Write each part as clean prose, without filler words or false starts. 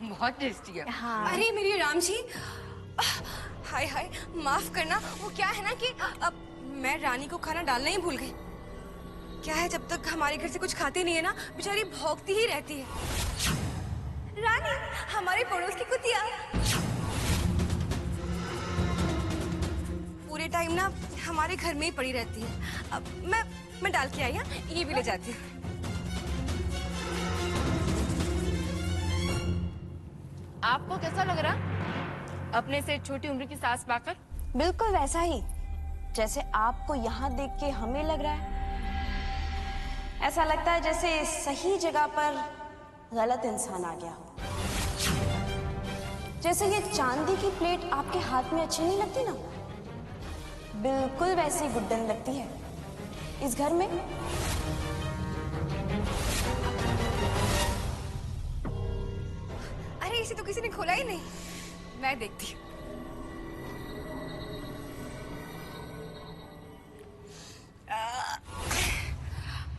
बहुत टेस्टी है। हाँ। अरे मेरी राम जी, हाय हाय, माफ करना। वो क्या है ना कि अब मैं रानी को खाना डालना ही भूल गई। क्या है, जब तक हमारे घर से कुछ खाते नहीं है ना, बेचारी भौंकती ही रहती है। रानी, हमारे पड़ोस की कुतिया पूरे टाइम ना हमारे घर में ही पड़ी रहती है। अब मैं डाल के आई, ये भी ले जाती हूँ। आपको कैसा लग रहा अपने से छोटी उम्र की सास पाकर? बिल्कुल वैसा ही जैसे आपको यहाँ देख के हमें लग रहा है। ऐसा लगता है जैसे सही जगह पर गलत इंसान आ गया हो। जैसे ये चांदी की प्लेट आपके हाथ में अच्छी नहीं लगती ना, बिल्कुल वैसी गुड्डन लगती है इस घर में। अरे इसे तो किसी ने खोला ही नहीं, मैं देखती हूँ।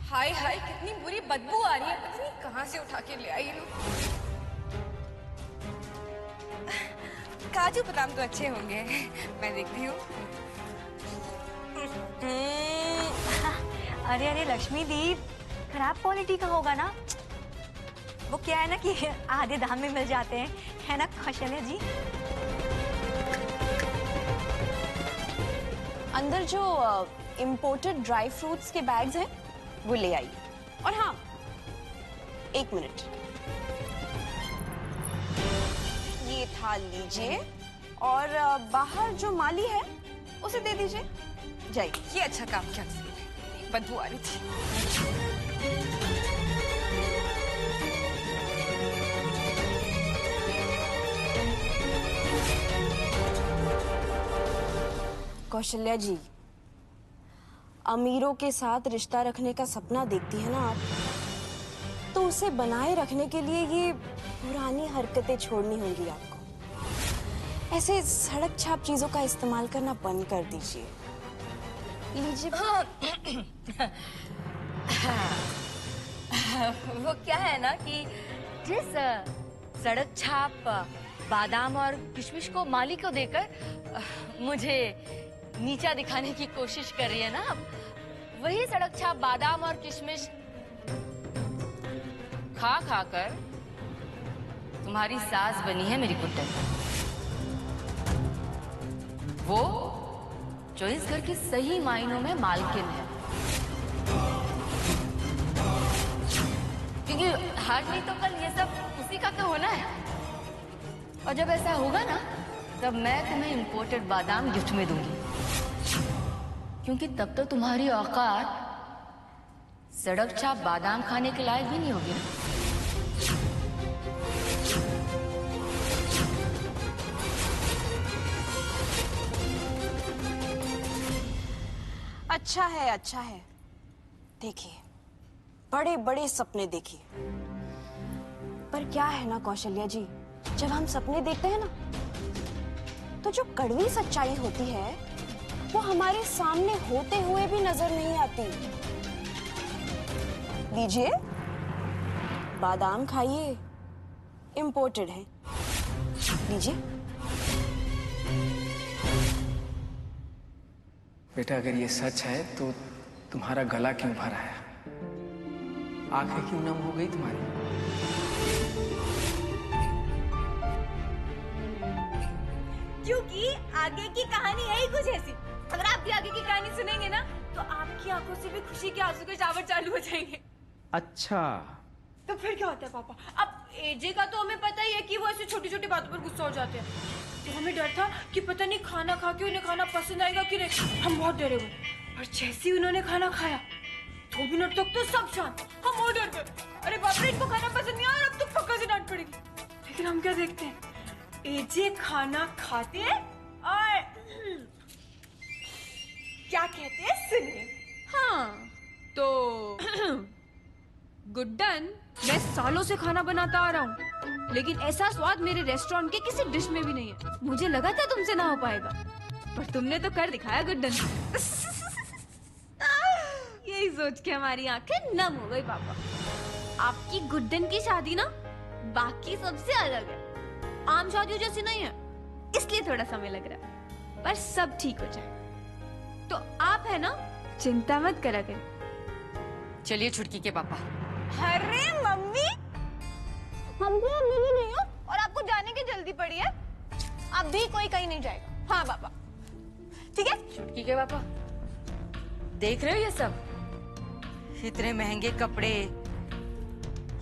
हाय हाय, कितनी बुरी बदबू आ रही है, पता नहीं कहाँ से उठा के ले आई ये लोग। काजू बादाम तो अच्छे होंगे, मैं देखती हूँ। अरे अरे लक्ष्मी दी, खराब क्वालिटी का होगा ना। वो क्या है ना कि आधे दाम में मिल जाते हैं, है ना कौशल्या जी? अंदर जो इम्पोर्टेड ड्राई फ्रूट्स के बैग्स हैं वो ले आई। और हाँ, 1 मिनट, ये थाल लीजिए और बाहर जो माली है उसे दे दीजिए। जाइए। ये अच्छा काम किया, बदबू आ रही थी। कौशल्या जी, अमीरों के साथ रिश्ता रखने का सपना देखती है ना आप, तो उसे बनाए रखने के लिए ये पुरानी हरकतें छोड़नी होंगी आपको। ऐसे सड़क छाप चीजों का इस्तेमाल करना बंद कर दीजिए। लीजिए। वो क्या है ना कि जिस सड़क छाप बादाम और किशमिश को माली को देकर मुझे नीचा दिखाने की कोशिश कर रही है ना, अब वही सड़क छाप बादाम और किशमिश खा खा कर तुम्हारी सास बनी है मेरी गुड्डन। वो जो इस घर की सही मायनों में मालकिन है। क्योंकि आज नहीं तो कल ये सब उसी का तो होना है, और जब ऐसा होगा ना तब मैं तुम्हें इंपोर्टेड बादाम गिफ्ट में दूंगी, क्योंकि तब तो तुम्हारी औकात सड़क छाप बादाम खाने के लायक भी नहीं होगी ना। अच्छा है, अच्छा है। देखिए, बड़े बड़े सपने देखिए। पर क्या है ना कौशल्या जी, जब हम सपने देखते हैं ना, तो जो कड़वी सच्चाई होती है वो हमारे सामने होते हुए भी नजर नहीं आती। लीजिए, बादाम खाइए, इंपोर्टेड है। लीजिए। बेटा, अगर ये सच है तो तुम्हारा गला क्यों भर आया? आंखें क्यों नम हो गई तुम्हारी? क्योंकि आगे की कहानी है ही कुछ ऐसी। अगर आप भी आगे की कहानी सुनेंगे ना, तो आपकी आंखों से भी खुशी के आंसू के शावर चालू हो जाएंगे। अच्छा, तो फिर क्या होता है पापा? अब एजे का तो हमें पता ही है कि वो ऐसी छोटी छोटी बातों पर गुस्सा हो जाते हैं। तो हमें डर था कि पता नहीं खाना खा के उन्हें खाना पसंद आएगा कि नहीं। हम बहुत डरे हुए, और जैसे ही उन्होंने खाना खाया 2 मिनट तक तो सब शांत। हम और डर गए, अरे बाप रे, इनको खाना पसंद नहीं आया, अब तो पक्का से डांट पड़ेगी। लेकिन हम क्या देखते हैं, एजे खाना खाते हैं और क्या कहते हैं सुनिए। हाँ, तो गुड्डन, मैं सालों से खाना बनाता आ रहा हूँ, लेकिन ऐसा स्वाद मेरे रेस्टोरेंट के किसी डिश में भी नहीं है। मुझे लगा था तुमसे ना हो पाएगा, पर तुमने तो कर दिखाया गुड्डन। यही सोच के हमारी आंखें नम हो गई पापा। आपकी गुड्डन की शादी ना बाकी सबसे अलग है, आम शादियों जैसी नहीं है, इसलिए थोड़ा समय लग रहा है, पर सब ठीक हो जाए। तो आप है ना, चिंता मत करा करें। चलिए छुटकी के पापा। अरे मम्मी, हमको अब मिली नहीं हो और आपको जाने की जल्दी पड़ी है। अब भी कोई कहीं नहीं जाएगा। हाँ पापा, ठीक है। छुटकी के पापा, देख रहे हो ये सब? इतने महंगे कपड़े,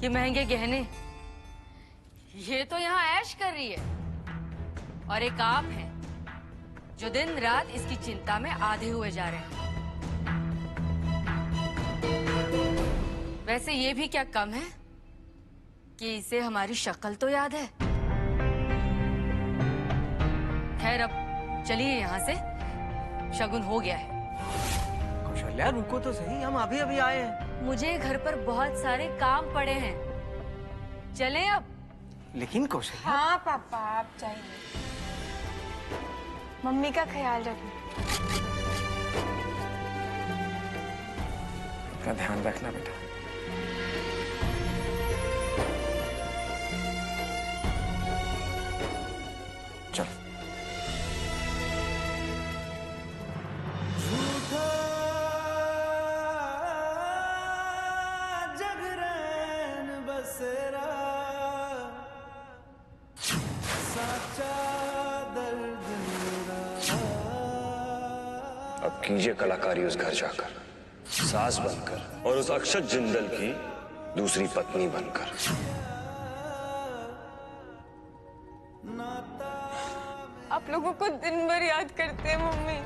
ये महंगे गहने, ये तो यहाँ ऐश कर रही है। और एक आप हैं जो दिन रात इसकी चिंता में आधे हुए जा रहे हैं। वैसे ये भी क्या कम है कि इसे हमारी शक्ल तो याद है। खैर अब चलिए यहाँ से, शगुन हो गया है। कौशल्या रुको तो सही, हम अभी अभी आए हैं। मुझे घर पर बहुत सारे काम पड़े हैं, चले अब। लेकिन कौशल्या, हाँ पापा, आप चाहिए। मम्मी का ख्याल रखना। का ध्यान रखना बेटा। चल। अब कीजिए कलाकारी उस घर जाकर, सास बनकर और उस अक्षत जिंदल की दूसरी पत्नी बनकर। आप लोगों को दिन भर याद करते हैं मम्मी।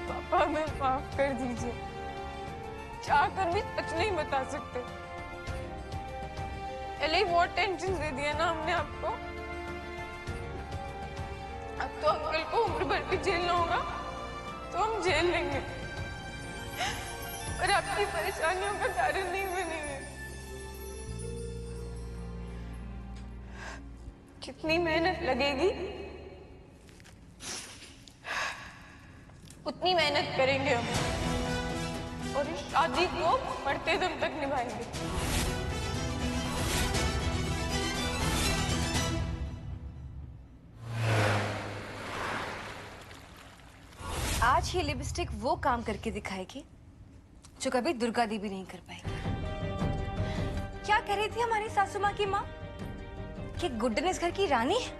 पापा हमें माफ कर दीजिए, चाहकर भी सच नहीं बता सकते। एले बहुत टेंशन दे दिया ना हमने आपको। अब तो अंकल को उम्र भर भी झेलना होगा, तो हम झेल लेंगे, पर आपकी परेशानियों का कारण नहीं बनेंगे। जितनी मेहनत लगेगी उतनी मेहनत करेंगे हम, और इस शादी को मरते दम तक निभाएंगे। आज ये लिपस्टिक वो काम करके दिखाएगी जो कभी दुर्गा देवी नहीं कर पाएगी। क्या कह रही थी हमारी सासू माँ की माँ कि गुड्डन इस घर की रानी है?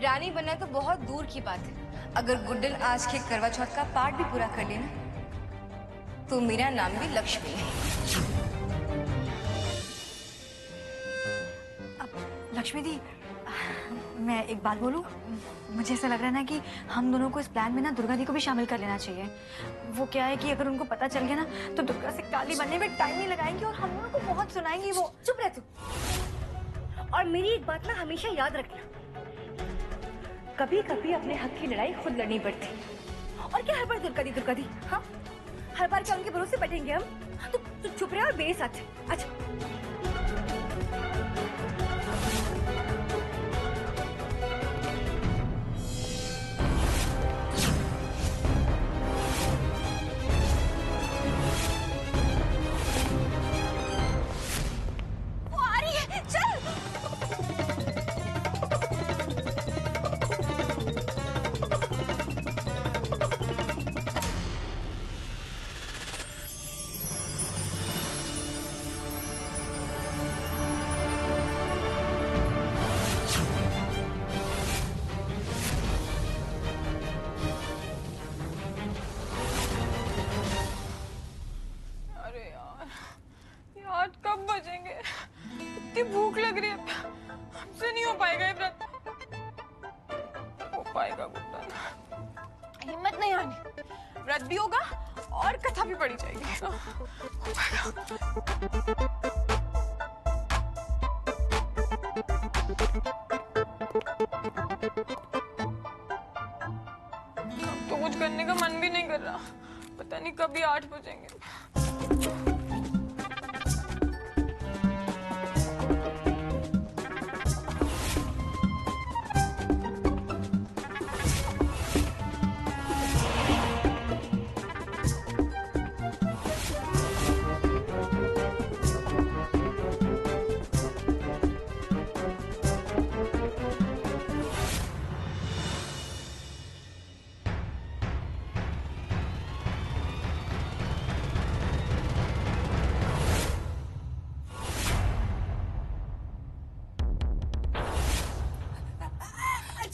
रानी बनना तो बहुत दूर की बात है। अगर गुड्डन आज के करवा चौथ का पाठ भी पूरा कर लेना तो मेरा नाम भी लक्ष्मी है। लक्ष्मी दी, मैं एक बात बोलूं? मुझे ऐसा लग रहा है ना कि हम दोनों को इस प्लान में ना दुर्गा दी को भी शामिल कर लेना चाहिए। वो क्या है कि अगर उनको पता चल गया ना तो दुर्गा से काली बनने में टाइम नहीं लगाएंगी और हम दोनों को बहुत सुनाएंगी वो। चुप रह तू। और मेरी एक बात ना हमेशा याद रखना, कभी कभी अपने हक की लड़ाई खुद लड़नी पड़ती। और क्या हर बार दुर्गा दी? हाँ, हर बार क्या उनके भरोसे बैठेंगे हम? तो चुप रहे और मेरे साथ। अच्छा कब बजेंगे? इतनी भूख लग रही है, हमसे नहीं हो पाएगा ये व्रत। हो पाएगा गुड्डा, हिम्मत नहीं आनी। व्रत भी होगा और कथा भी पढ़ी जाएगी। हो पाएगा। तो कुछ करने का मन भी नहीं कर रहा, पता नहीं कभी 8 बजेंगे।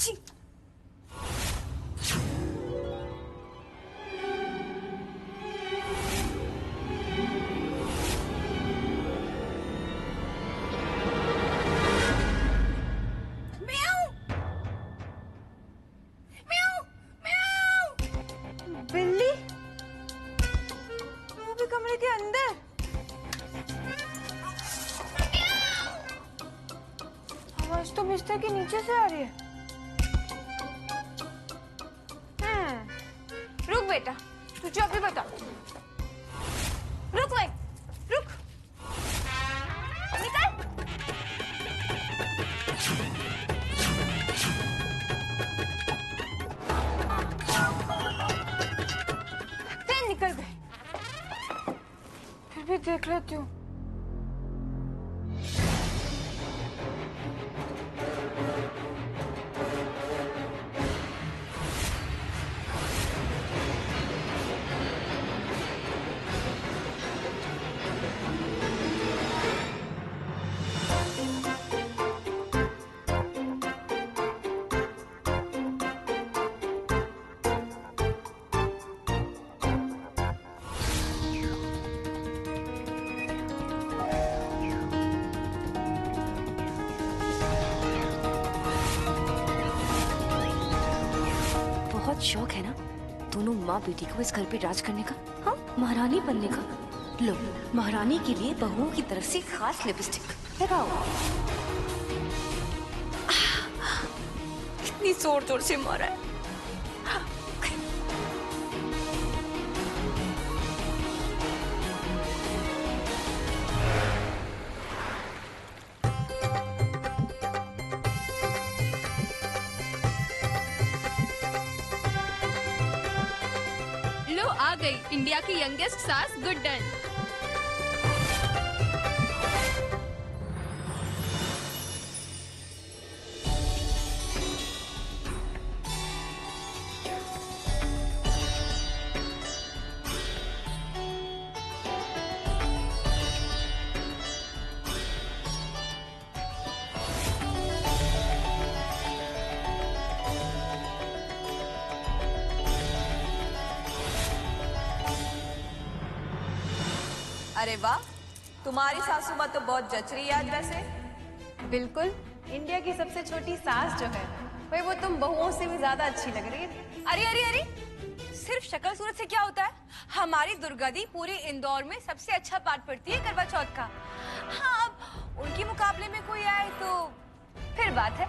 छी। बिल्ली? वो भी कमरे के अंदर? आवाज तो बिस्तर के नीचे से आ रही है। रुक बेटा, तुझे अभी बता। रुक भाई, रुक। निकल। निकल गए। फिर भी देख लेती हूँ। बहुत शौक है ना दोनों माँ बेटी को इस घर पे राज करने का, हाँ, महारानी बनने का। लो, महारानी के लिए बहुओं की तरफ से खास लिपस्टिक लगाओ। कितनी जोर जोर से मारा है। आ गई इंडिया की यंगेस्ट सास गुड्डन। अरे वाह, तुम्हारी सासू माँ तो बहुत जच रही है आज वैसे। बिल्कुल, इंडिया की सबसे छोटी सास जो है भाई वो तुम बहुओं से भी ज्यादा अच्छी लग रही है। अरे अरे अरे, सिर्फ शक्ल सूरत से क्या होता है? हमारी दुर्गा दी पूरे इंदौर में सबसे अच्छा पाठ पढ़ती है करवा चौथ का। हाँ, अब उनके मुकाबले में कोई आए तो फिर बात है।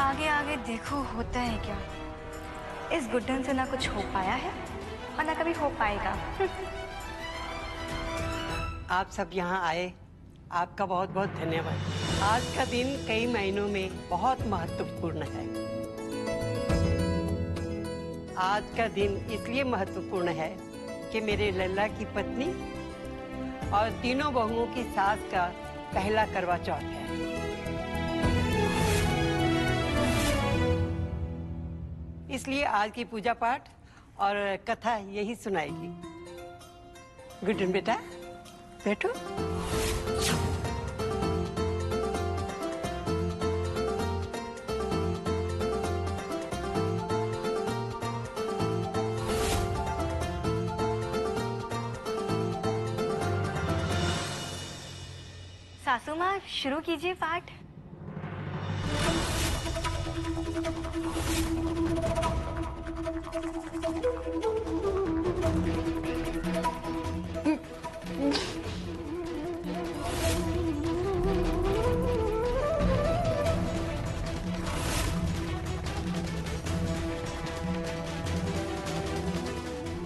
आगे आगे देखो होता है क्या। इस गुड्डन से ना कुछ हो पाया है और ना कभी हो पाएगा। आप सब यहाँ आए, आपका बहुत बहुत धन्यवाद। आज का दिन कई महीनों में बहुत महत्वपूर्ण है। आज का दिन इसलिए महत्वपूर्ण है कि मेरे लल्ला की पत्नी और तीनों बहुओं की सास का पहला करवा चौथ है। इसलिए आज की पूजा पाठ और कथा यही सुनाएगी। गुड्डन बेटा, बैठो। सासू माँ, शुरू कीजिए पाठ।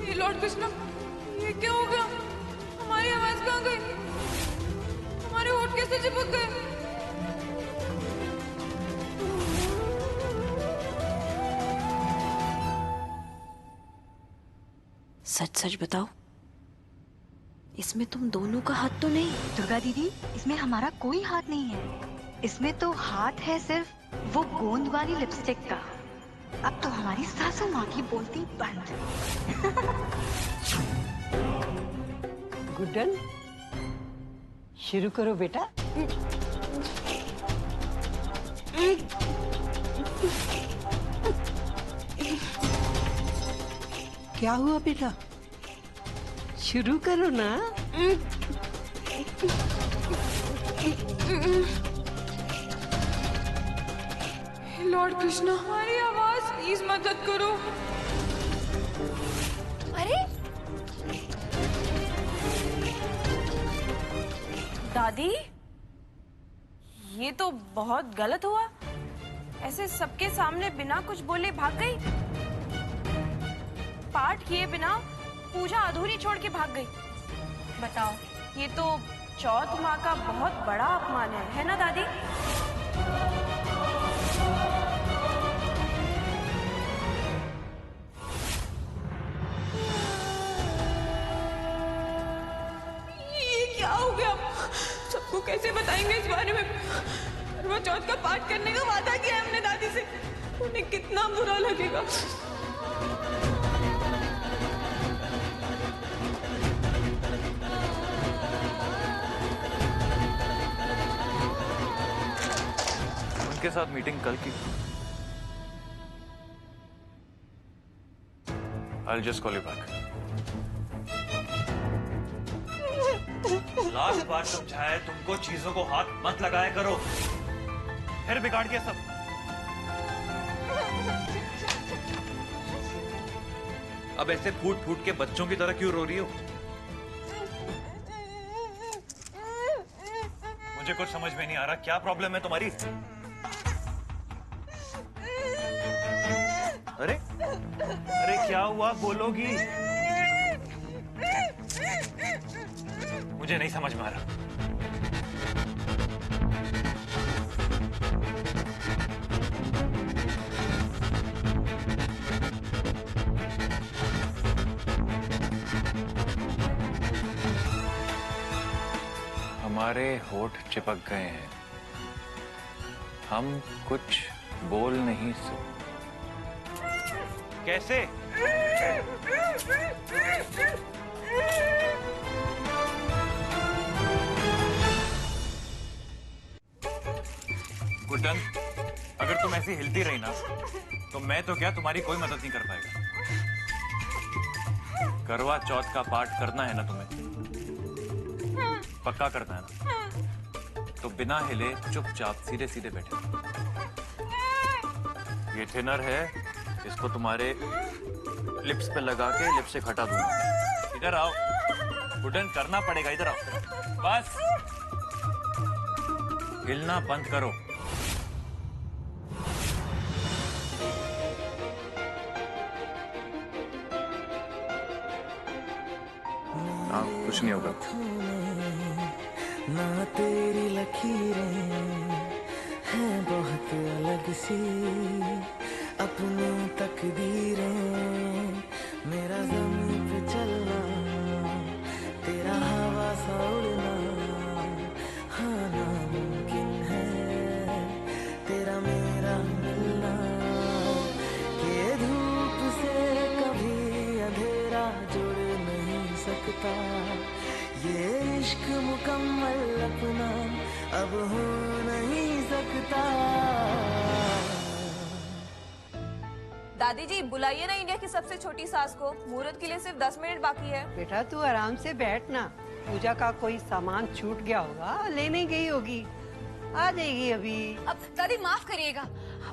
ये लॉर्ड कृष्णा, ये क्या हो गया? हमारी आवाज कहाँ गई? हमारे होठ कैसे चिपक गए? सच सच बताओ, इसमें तुम दोनों का हाथ तो नहीं? दुर्गा दीदी, इसमें हमारा कोई हाथ नहीं है। इसमें तो हाथ है सिर्फ वो गोंद वाली लिपस्टिक का। अब तो हमारी सासू माँ की बोलती बंद। गुड्डन, शुरू करो बेटा। क्या हुआ बेटा? शुरू करो ना। लॉर्ड कृष्णा, हमारी आवाज प्लीज मदद करो। अरे दादी, ये तो बहुत गलत हुआ। ऐसे सबके सामने बिना कुछ बोले भाग गई। पाठ किए बिना पूजा अधूरी छोड़ के भाग गई। बताओ, ये तो चौथ माँ का बहुत बड़ा अपमान है ना दादी? ये क्या हो गया? सबको कैसे बताएंगे इस बारे में? करवा चौथ का पाठ करने का वादा किया है हमने दादी से। उन्हें कितना बुरा लगेगा। उनके साथ मीटिंग कल की। I'll just call you back. Last बार समझाया तुमको, चीजों को हाथ मत लगाया करो, फिर बिगाड़ दिया सब। अब ऐसे फूट फूट के बच्चों की तरह क्यों रो रही हो? मुझे कुछ समझ में नहीं आ रहा, क्या प्रॉब्लम है तुम्हारी? अरे अरे क्या हुआ, बोलोगी? मुझे नहीं समझ में आ रहा। हमारे होठ चिपक गए हैं, हम कुछ बोल नहीं सकते। कैसे? गुड्डन, अगर तुम ऐसी हिलती रही ना तो मैं तो क्या, तुम्हारी कोई मदद नहीं कर पाएगा। करवा चौथ का पाठ करना है ना तुम्हें? पक्का करना है ना? तो बिना हिले चुपचाप सीधे सीधे बैठे। ये थिनर है, इसको तुम्हारे लिप्स पे लगा के लिपस्टिक हटा दूंगा। इधर आओ गुड्डन, करना पड़ेगा, इधर आओ। बस हिलना बंद करो। हाँ, कुछ नहीं होगा। ना तेरी लकीरें हैं बहुत अलग सी, अपनी तकदीरें, मेरा ज़मीन पे चलना, तेरा हवा सा उड़ना, हाँ नामुमकिन है तेरा मेरा मिलना, कि धूप से कभी अंधेरा जुड़ नहीं सकता, ये इश्क मुकम्मल अपना अब हो नहीं सकता। दादी जी, बुलाइए ना इंडिया की सबसे छोटी सास को। मुहूर्त के लिए सिर्फ 10 मिनट बाकी है। बेटा तू आराम से बैठ ना, पूजा का कोई सामान छूट गया होगा, लेने गई होगी, आ जाएगी अभी। अब दादी माफ करिएगा,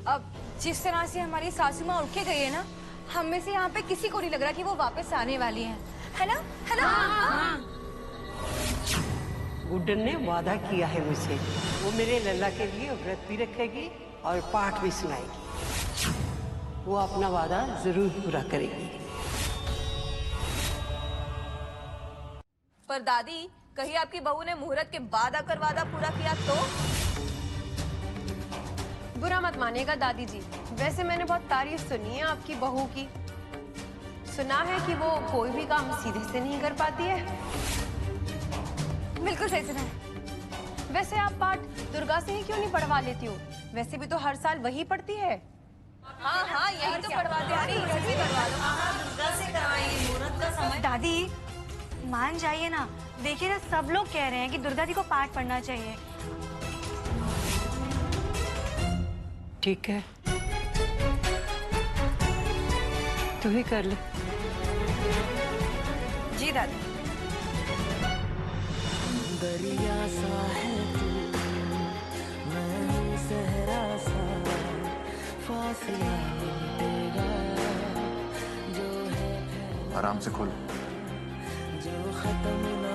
अब जिस तरह से हमारी सासू माँ उठ के गई है ना, हम में से यहाँ पे किसी को नहीं लग रहा कि वो वापस आने वाली हैं, है ना? है ना? हाँ। गुड्डन ने वादा किया है मुझसे, वो मेरे लल्ला के लिए व्रत भी रखेगी और पाठ भी सुनाएगी। वो अपना वादा जरूर पूरा करेगी। पर दादी, कहीं आपकी बहू ने मुहूर्त के बाद आकर वादा पूरा किया तो? बुरा मत मानिएगा दादी जी, वैसे मैंने बहुत तारीफ सुनी है आपकी बहू की। सुना है कि वो कोई भी काम सीधे से नहीं कर पाती है। बिल्कुल सही सुना है। वैसे आप पाठ दुर्गा से ही क्यों नहीं पढ़वा लेती हो? वैसे भी तो हर साल वही पढ़ती है। हाँ हाँ, यही तो पढ़वाते हैं। इसी करवा लो। दुर्गा से करवाएंगे, मुहूर्त का समय। दादी मान जाइए ना, देखिए ना सब लोग कह रहे हैं कि दुर्गा जी को पाठ पढ़ना चाहिए। ठीक है, तू ही कर ले। जी दादी। दरिया सा है तू, मैं हूँ सहरा सा, फासला मिटेगा जो है आराम से खोल। जो खत्म